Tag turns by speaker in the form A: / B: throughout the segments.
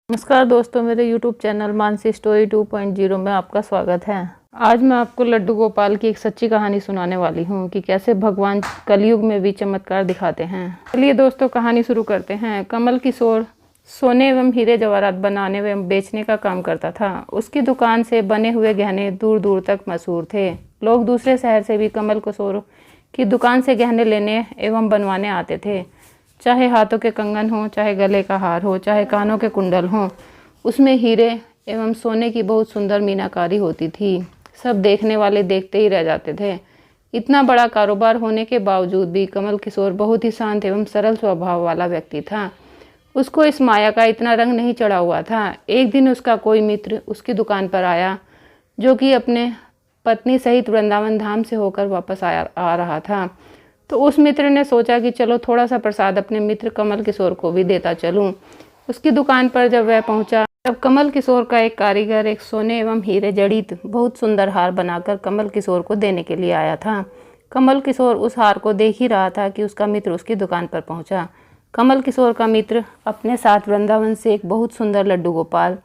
A: नमस्कार दोस्तों, मेरे YouTube चैनल मानसी स्टोरी 2.0 में आपका स्वागत है। आज मैं आपको लड्डू गोपाल की एक सच्ची कहानी सुनाने वाली हूँ कि कैसे भगवान कलयुग में भी चमत्कार दिखाते हैं। चलिए दोस्तों, कहानी शुरू करते हैं। कमल किशोर सोने एवं हीरे जवाहरात बनाने एवं बेचने का काम करता था। उसकी दुकान से बने हुए गहने दूर दूर तक मशहूर थे। लोग दूसरे शहर से भी कमल किशोर की दुकान से गहने लेने एवं बनवाने आते थे। चाहे हाथों के कंगन हो, चाहे गले का हार हो, चाहे कानों के कुंडल हों, उसमें हीरे एवं सोने की बहुत सुंदर मीनाकारी होती थी। सब देखने वाले देखते ही रह जाते थे। इतना बड़ा कारोबार होने के बावजूद भी कमल किशोर बहुत ही शांत एवं सरल स्वभाव वाला व्यक्ति था। उसको इस माया का इतना रंग नहीं चढ़ा हुआ था। एक दिन उसका कोई मित्र उसकी दुकान पर आया, जो कि अपने पत्नी सहित वृंदावन धाम से होकर वापस आ रहा था। तो उस मित्र ने सोचा कि चलो थोड़ा सा प्रसाद अपने मित्र कमल किशोर को भी देता चलूं। उसकी दुकान पर जब वह पहुंचा, तब कमल किशोर का एक कारीगर एक सोने एवं हीरे जड़ित बहुत सुंदर हार बनाकर कमल किशोर को देने के लिए आया था। कमल किशोर उस हार को देख ही रहा था कि उसका मित्र उसकी दुकान पर पहुंचा। कमल किशोर का मित्र अपने साथ वृंदावन से एक बहुत सुंदर लड्डू गोपाल,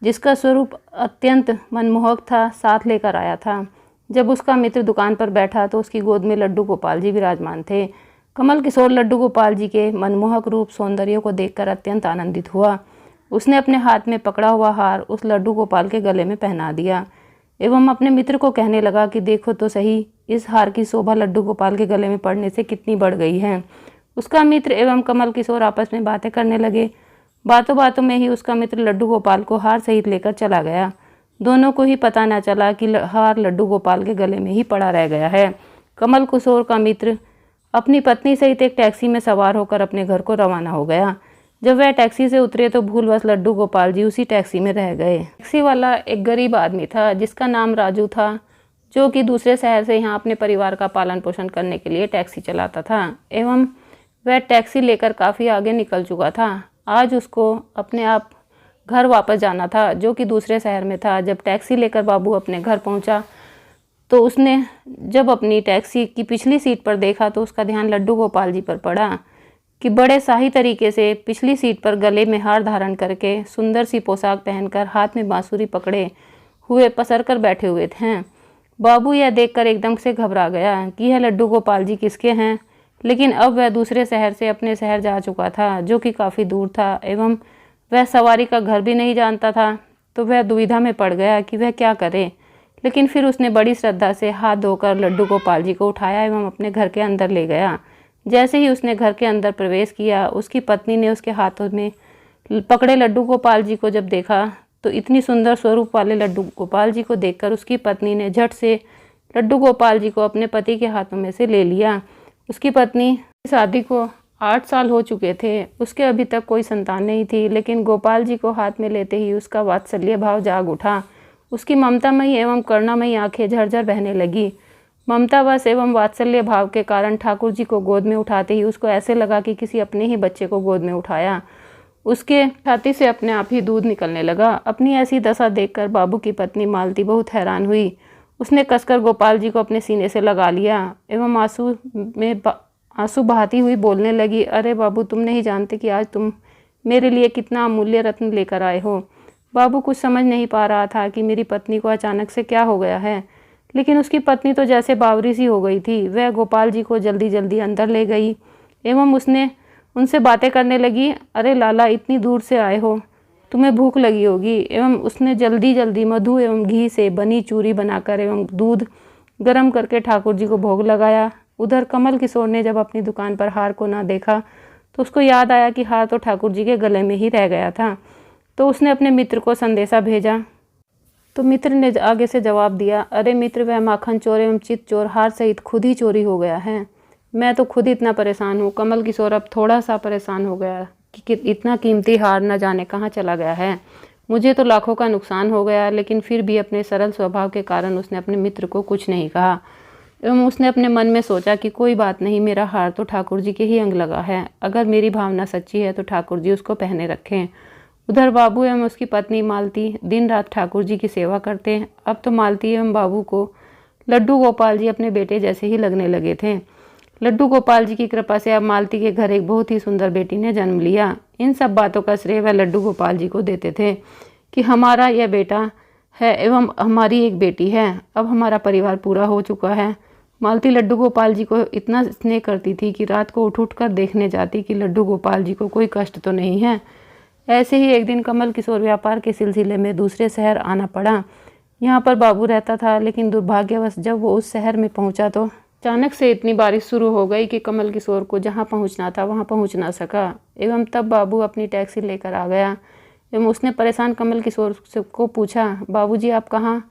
A: जिसका स्वरूप अत्यंत मनमोहक था, साथ लेकर आया था। जब उसका मित्र दुकान पर बैठा तो उसकी गोद में लड्डू गोपाल जी विराजमान थे। कमल किशोर लड्डू गोपाल जी के मनमोहक रूप सौंदर्य को देखकर अत्यंत आनंदित हुआ। उसने अपने हाथ में पकड़ा हुआ हार उस लड्डू गोपाल के गले में पहना दिया एवं अपने मित्र को कहने लगा कि देखो तो सही, इस हार की शोभा लड्डू गोपाल के गले में पड़ने से कितनी बढ़ गई है। उसका मित्र एवं कमल किशोर आपस में बातें करने लगे। बातों बातों में ही उसका मित्र लड्डू गोपाल को हार सहित लेकर चला गया। दोनों को ही पता न चला कि हार लड्डू गोपाल के गले में ही पड़ा रह गया है। कमल किशोर का मित्र अपनी पत्नी सहित एक टैक्सी में सवार होकर अपने घर को रवाना हो गया। जब वह टैक्सी से उतरे तो भूलवश लड्डू गोपाल जी उसी टैक्सी में रह गए। टैक्सी वाला एक गरीब आदमी था जिसका नाम राजू था, जो कि दूसरे शहर से यहाँ अपने परिवार का पालन पोषण करने के लिए टैक्सी चलाता था एवं वह टैक्सी लेकर काफ़ी आगे निकल चुका था। आज उसको अपने आप घर वापस जाना था, जो कि दूसरे शहर में था। जब टैक्सी लेकर बाबू अपने घर पहुंचा तो उसने जब अपनी टैक्सी की पिछली सीट पर देखा तो उसका ध्यान लड्डू गोपाल जी पर पड़ा कि बड़े शाही तरीके से पिछली सीट पर गले में हार धारण करके, सुंदर सी पोशाक पहनकर, हाथ में बांसुरी पकड़े हुए पसर कर बैठे हुए थे। बाबू यह देखकर एकदम से घबरा गया कि यह लड्डू गोपाल जी किसके हैं। लेकिन अब वह दूसरे शहर से अपने शहर जा चुका था, जो कि काफ़ी दूर था एवं वह सवारी का घर भी नहीं जानता था। तो वह दुविधा में पड़ गया कि वह क्या करे। लेकिन फिर उसने बड़ी श्रद्धा से हाथ धोकर लड्डू गोपाल जी को उठाया एवं अपने घर के अंदर ले गया। जैसे ही उसने घर के अंदर प्रवेश किया, उसकी पत्नी ने उसके हाथों में पकड़े लड्डू गोपाल जी को जब देखा तो इतनी सुंदर स्वरूप वाले लड्डू गोपाल जी को देखकर उसकी पत्नी ने झट से लड्डू गोपाल जी को अपने पति के हाथों में से ले लिया। उसकी पत्नी की शादी को 8 साल हो चुके थे। उसके अभी तक कोई संतान नहीं थी, लेकिन गोपाल जी को हाथ में लेते ही उसका वात्सल्य भाव जाग उठा। उसकी ममतामयी एवं करुणामयी आंखें झरझर बहने लगी। ममतावश एवं वात्सल्य भाव के कारण ठाकुर जी को गोद में उठाते ही उसको ऐसे लगा कि किसी अपने ही बच्चे को गोद में उठाया। उसके छाती से अपने आप ही दूध निकलने लगा। अपनी ऐसी दशा देखकर बाबू की पत्नी मालती बहुत हैरान हुई। उसने कसकर गोपाल जी को अपने सीने से लगा लिया एवं आंसू बहाती हुई बोलने लगी, अरे बाबू, तुम नहीं जानते कि आज तुम मेरे लिए कितना अमूल्य रत्न लेकर आए हो। बाबू कुछ समझ नहीं पा रहा था कि मेरी पत्नी को अचानक से क्या हो गया है। लेकिन उसकी पत्नी तो जैसे बावरी सी हो गई थी। वह गोपाल जी को जल्दी जल्दी अंदर ले गई एवं उसने उनसे बातें करने लगी। अरे लाला, इतनी दूर से आए हो, तुम्हें भूख लगी होगी। एवं उसने जल्दी जल्दी मधु एवं घी से बनी चूरी बनाकर एवं दूध गर्म करके ठाकुर जी को भोग लगाया। उधर कमल किशोर ने जब अपनी दुकान पर हार को ना देखा तो उसको याद आया कि हार तो ठाकुर जी के गले में ही रह गया था। तो उसने अपने मित्र को संदेशा भेजा। तो मित्र ने आगे से जवाब दिया, अरे मित्र, वह माखन चोर एवं चित चोर हार सहित खुद ही चोरी हो गया है। मैं तो खुद इतना परेशान हूँ। कमल किशोर अब थोड़ा सा परेशान हो गया कि इतना कीमती हार न जाने कहाँ चला गया है। मुझे तो लाखों का नुकसान हो गया। लेकिन फिर भी अपने सरल स्वभाव के कारण उसने अपने मित्र को कुछ नहीं कहा एवं उसने अपने मन में सोचा कि कोई बात नहीं, मेरा हार तो ठाकुर जी के ही अंग लगा है। अगर मेरी भावना सच्ची है तो ठाकुर जी उसको पहने रखें। उधर बाबू एवं उसकी पत्नी मालती दिन रात ठाकुर जी की सेवा करते। अब तो मालती एवं बाबू को लड्डू गोपाल जी अपने बेटे जैसे ही लगने लगे थे। लड्डू गोपाल जी की कृपा से अब मालती के घर एक बहुत ही सुंदर बेटी ने जन्म लिया। इन सब बातों का श्रेय वह लड्डू गोपाल जी को देते थे कि हमारा यह बेटा है एवं हमारी एक बेटी है। अब हमारा परिवार पूरा हो चुका है। मालती लड्डू गोपाल जी को इतना स्नेह करती थी कि रात को उठ कर देखने जाती कि लड्डू गोपाल जी को कोई कष्ट तो नहीं है। ऐसे ही एक दिन कमल किशोर व्यापार के सिलसिले में दूसरे शहर आना पड़ा। यहाँ पर बाबू रहता था, लेकिन दुर्भाग्यवश जब वो उस शहर में पहुँचा तो अचानक से इतनी बारिश शुरू हो गई कि कमल किशोर को जहाँ पहुँचना था वहाँ पहुँच ना सका। एवं तब बाबू अपनी टैक्सी लेकर आ गया एवं उसने परेशान कमल किशोर को पूछा, बाबूजी आप कहाँ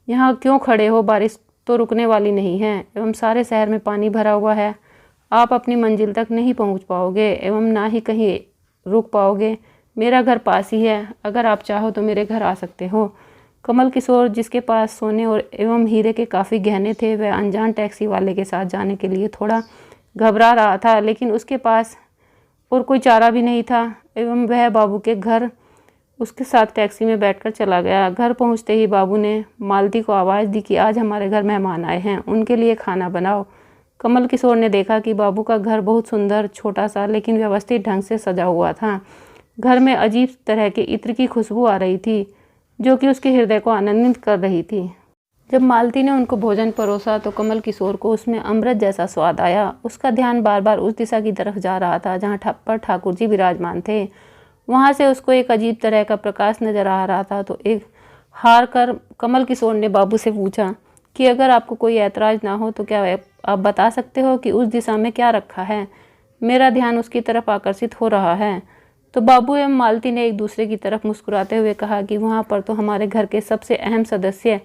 A: यहाँ क्यों खड़े हो? बारिश तो रुकने वाली नहीं है एवं सारे शहर में पानी भरा हुआ है। आप अपनी मंजिल तक नहीं पहुँच पाओगे एवं ना ही कहीं रुक पाओगे। मेरा घर पास ही है, अगर आप चाहो तो मेरे घर आ सकते हो। कमल किशोर, जिसके पास सोने और एवं हीरे के काफ़ी गहने थे, वह अनजान टैक्सी वाले के साथ जाने के लिए थोड़ा घबरा रहा था, लेकिन उसके पास और कोई चारा भी नहीं था एवं वह बाबू के घर उसके साथ टैक्सी में बैठकर चला गया। घर पहुंचते ही बाबू ने मालती को आवाज़ दी कि आज हमारे घर मेहमान आए हैं, उनके लिए खाना बनाओ। कमल किशोर ने देखा कि बाबू का घर बहुत सुंदर, छोटा सा, लेकिन व्यवस्थित ढंग से सजा हुआ था। घर में अजीब तरह के इत्र की खुशबू आ रही थी जो कि उसके हृदय को आनंदित कर रही थी। जब मालती ने उनको भोजन परोसा तो कमल किशोर को उसमें अमृत जैसा स्वाद आया। उसका ध्यान बार बार उस दिशा की तरफ जा रहा था जहाँ पर ठाकुर जी विराजमान थे। वहाँ से उसको एक अजीब तरह का प्रकाश नजर आ रहा था। तो एक हार कर कमल किशोर ने बाबू से पूछा कि अगर आपको कोई ऐतराज़ ना हो तो क्या आप बता सकते हो कि उस दिशा में क्या रखा है? मेरा ध्यान उसकी तरफ आकर्षित हो रहा है। तो बाबू एवं मालती ने एक दूसरे की तरफ मुस्कुराते हुए कहा कि वहाँ पर तो हमारे घर के सबसे अहम सदस्य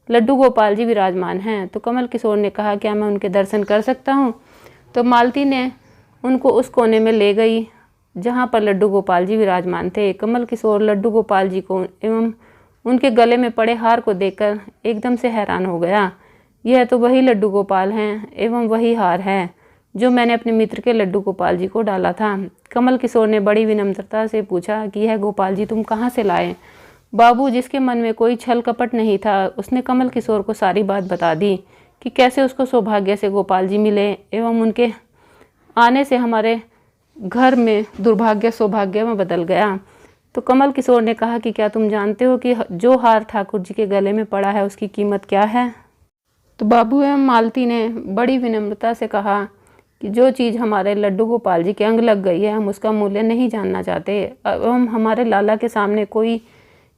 A: लड्डू गोपाल जी विराजमान हैं। तो कमल किशोर ने कहा, क्या मैं उनके दर्शन कर सकता हूँ? तो मालती ने उनको उस कोने में ले गई जहाँ पर लड्डू गोपाल जी विराजमान थे। कमल किशोर लड्डू गोपाल जी को एवं उनके गले में पड़े हार को देखकर एकदम से हैरान हो गया। यह तो वही लड्डू गोपाल हैं एवं वही हार है जो मैंने अपने मित्र के लड्डू गोपाल जी को डाला था। कमल किशोर ने बड़ी विनम्रता से पूछा कि यह गोपाल जी तुम कहाँ से लाए? बाबू, जिसके मन में कोई छल कपट नहीं था, उसने कमल किशोर को सारी बात बता दी कि कैसे उसको सौभाग्य से गोपाल जी मिले एवं उनके आने से हमारे घर में दुर्भाग्य सौभाग्य में बदल गया। तो कमल किशोर ने कहा कि क्या तुम जानते हो कि जो हार ठाकुर जी के गले में पड़ा है उसकी कीमत क्या है? तो बाबू एवं मालती ने बड़ी विनम्रता से कहा कि जो चीज़ हमारे लड्डू गोपाल जी के अंग लग गई है हम उसका मूल्य नहीं जानना चाहते एवं हमारे लाला के सामने कोई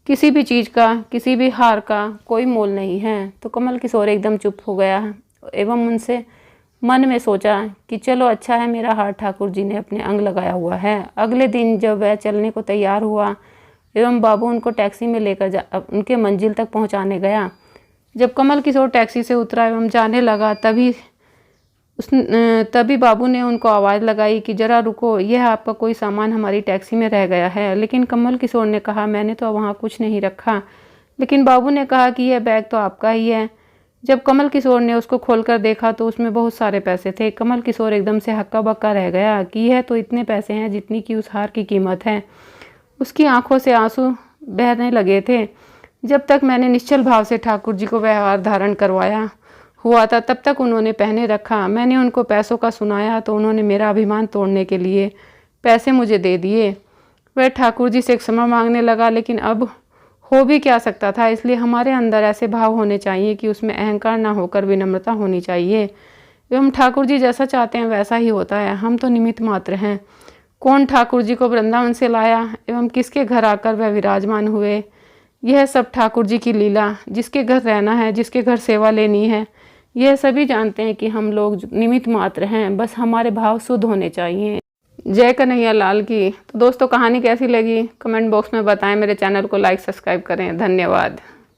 A: किसी भी चीज़ का, किसी भी हार का कोई मोल नहीं है। तो कमल किशोर एकदम चुप हो गया एवं उनसे मन में सोचा कि चलो अच्छा है मेरा हार ठाकुर जी ने अपने अंग लगाया हुआ है। अगले दिन जब वह चलने को तैयार हुआ एवं बाबू उनको टैक्सी में लेकर उनके मंजिल तक पहुंचाने गया। जब कमल किशोर टैक्सी से उतरा एवं जाने लगा तभी बाबू ने उनको आवाज़ लगाई कि ज़रा रुको, यह आपका कोई सामान हमारी टैक्सी में रह गया है। लेकिन कमल किशोर ने कहा, मैंने तो वहाँ कुछ नहीं रखा। लेकिन बाबू ने कहा कि यह बैग तो आपका ही है। जब कमल किशोर ने उसको खोलकर देखा तो उसमें बहुत सारे पैसे थे। कमल किशोर एकदम से हक्का बक्का रह गया कि यह तो इतने पैसे हैं जितनी की उस हार की कीमत है। उसकी आंखों से आंसू बहने लगे थे। जब तक मैंने निश्चल भाव से ठाकुर जी को वह हार धारण करवाया हुआ था तब तक उन्होंने पहने रखा। मैंने उनको पैसों का सुनाया तो उन्होंने मेरा अभिमान तोड़ने के लिए पैसे मुझे दे दिए। वह ठाकुर जी से क्षमा मांगने लगा, लेकिन अब हो भी क्या सकता था। इसलिए हमारे अंदर ऐसे भाव होने चाहिए कि उसमें अहंकार ना होकर विनम्रता होनी चाहिए एवं ठाकुर जी जैसा चाहते हैं वैसा ही होता है। हम तो निमित्त मात्र हैं। कौन ठाकुर जी को वृंदावन से लाया एवं किसके घर आकर वह विराजमान हुए, यह सब ठाकुर जी की लीला। जिसके घर रहना है, जिसके घर सेवा लेनी है, यह सभी जानते हैं कि हम लोग निमित्त मात्र हैं। बस हमारे भाव शुद्ध होने चाहिए। जय कन्हैया लाल की। तो दोस्तों, कहानी कैसी लगी कमेंट बॉक्स में बताएं। मेरे चैनल को लाइक सब्सक्राइब करें। धन्यवाद।